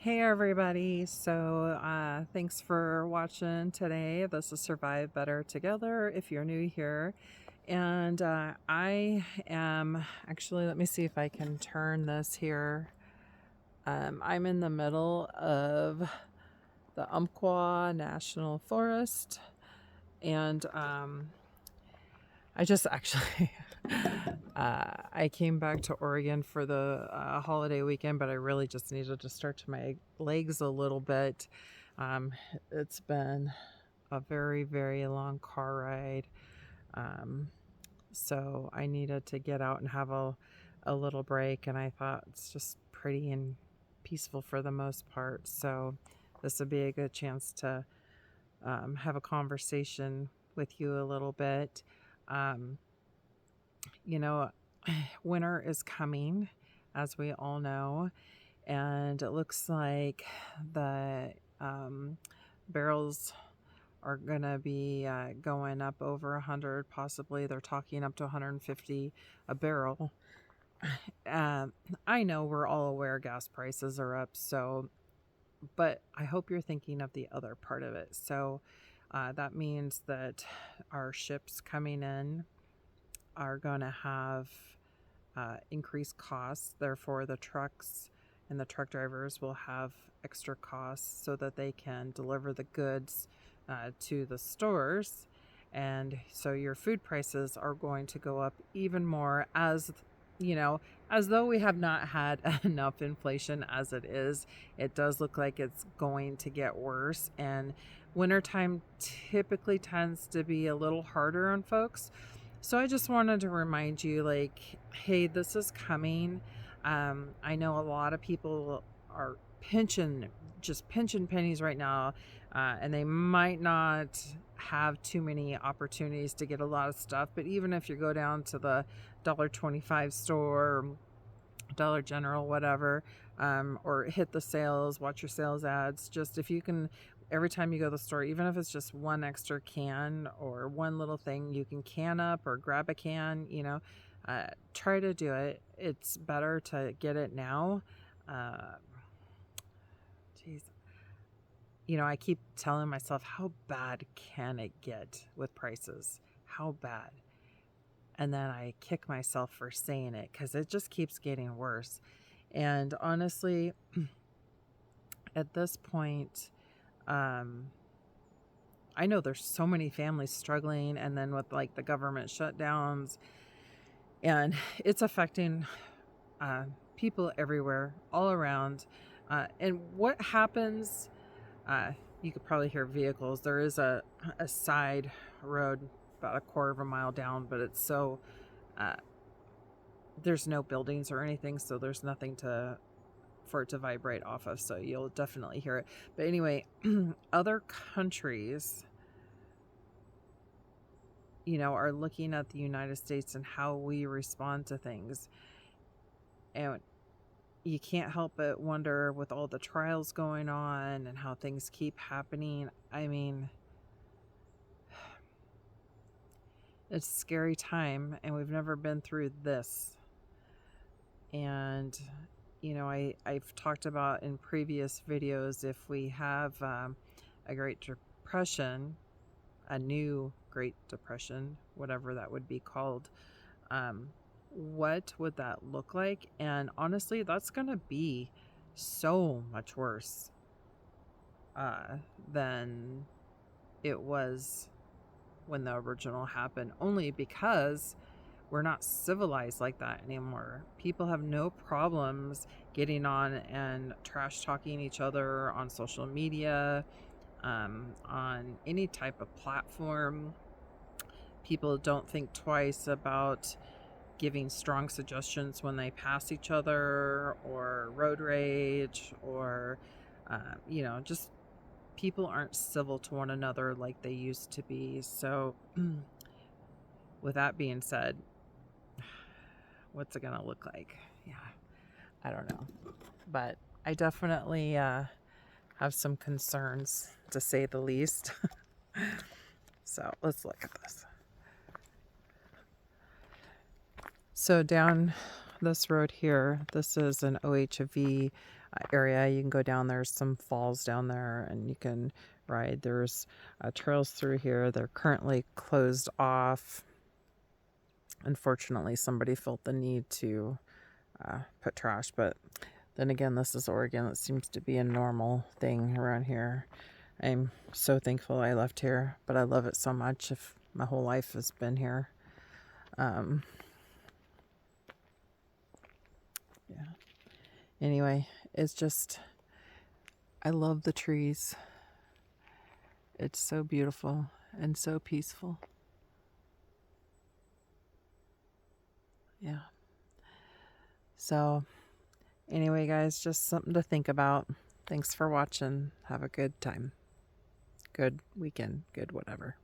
Hey everybody, so thanks for watching today. This is Survive Better Together if you're new here. And I am actually, let me see if I can turn this here. I'm in the middle of the Umpqua National Forest, and I just actually I came back to Oregon for the holiday weekend, but I really just needed to stretch my legs a little bit. Um, it's been a very, very long car ride. Um, so I needed to get out and have a little break, and I thought it's just pretty and peaceful for the most part. So this would be a good chance to have a conversation with you a little bit. Um, you know, Winter is coming, as we all know, and it looks like the barrels are going to be going up over 100, possibly. They're talking up to 150 a barrel. Um, I know we're all aware gas prices are up, so, but I hope you're thinking of the other part of it. So that means that our ships coming in are going to have increased costs. Therefore, the trucks and the truck drivers will have extra costs so that they can deliver the goods to the stores. And so your food prices are going to go up even more, as though we have not had enough inflation as it is. It does look like it's going to get worse. And wintertime typically tends to be a little harder on folks. So I just wanted to remind you, like, hey, this is coming. I know a lot of people are just pinching pennies right now, and they might not have too many opportunities to get a lot of stuff. But even if you go down to the $1.25 store, Dollar General, whatever, or hit the sales, watch your sales ads. Just if you can, every time you go to the store, even if it's just one extra can or one little thing you can can up or grab a can, try to do it. It's better to get it now. Uh, Geez. I keep telling myself, how bad can it get with prices? How bad? And then I kick myself for saying it because it just keeps getting worse. And honestly, at this point, um, I know there's so many families struggling, and then with like the government shutdowns, and it's affecting people everywhere, all around. And what happens? Uh, you could probably hear vehicles. There is a side road about a quarter of a mile down, but it's so uh, there's no buildings or anything, so there's nothing for it to vibrate off of, so you'll definitely hear it. But anyway, other countries, are looking at the United States and how we respond to things. And you can't help but wonder, with all the trials going on and how things keep happening. I mean, it's a scary time, and we've never been through this. And I've talked about in previous videos, if we have a Great Depression, a new Great Depression, whatever that would be called, what would that look like? And honestly, that's going to be so much worse than it was when the original happened, only because we're not civilized like that anymore. People have no problems getting on and trash talking each other on social media, on any type of platform. People don't think twice about giving strong suggestions when they pass each other, or road rage, or, just people aren't civil to one another like they used to be. So, with that being said, what's it going to look like? Yeah, I don't know. But I definitely have some concerns, to say the least. So let's look at this. So down this road here, this is an OHV area. You can go down. There's some falls down there, and you can ride. There's trails through here. They're currently closed off. Unfortunately, somebody felt the need to put trash, but then again, this is Oregon. It seems to be a normal thing around here. I'm so thankful I left here, but I love it so much. If my whole life has been here. Yeah. Anyway, it's just, I love the trees. It's so beautiful and so peaceful. Yeah. So, anyway, guys, just something to think about. Thanks for watching. Have a good time. Good weekend. Good whatever.